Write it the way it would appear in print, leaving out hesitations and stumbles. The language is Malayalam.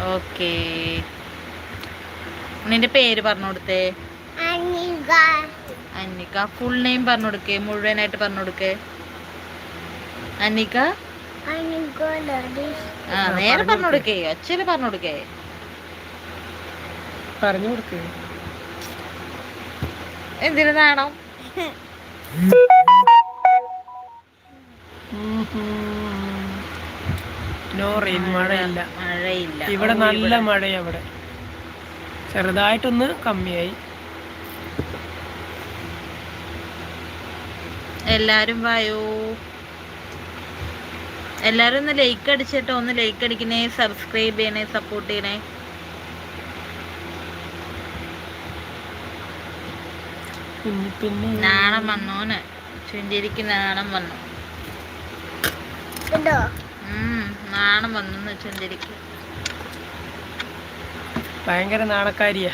ഓക്കേ. നിന്റെ പേര് പറഞ്ഞു കൊടുത്തേ. അന്നിക. ഫുൾ നെയിം പറഞ്ഞു കൊടുക്കേ, മുഴുവനായിട്ട് പറഞ്ഞു കൊടുക്കേ. അന്നിക. ആ നേരെ പറഞ്ഞു കൊടുക്കേ, ഒച്ചയില് പറഞ്ഞു കൊടുക്കേ. പറഞ്ഞു കൊടുക്കേ. എന്തിനു നാണം? മഴയില്ല. മഴയില്ല. ഇവിടെ നല്ല മഴയാ. ഇവിടെ ചെറുതായിട്ടൊന്ന് കമ്മിയായി. എല്ലാരും വായോ. എല്ലാരും ഒന്ന് ലൈക്ക് അടിച്ചിട്ടോ. ഒന്ന് ലൈക്ക് അടിക്കണേ, സബ്സ്ക്രൈബ് ചെയ്യണേ, സപ്പോർട്ട് ചെയ്യണേ. പിന്നെ നാണം വന്നോന് ചുഞ്ചിരിക്ക് നാണം വന്നു. നാണം വന്നു ചുഞ്ചിരിക്ക്. ഭയങ്കര നാണക്കാരിയാ.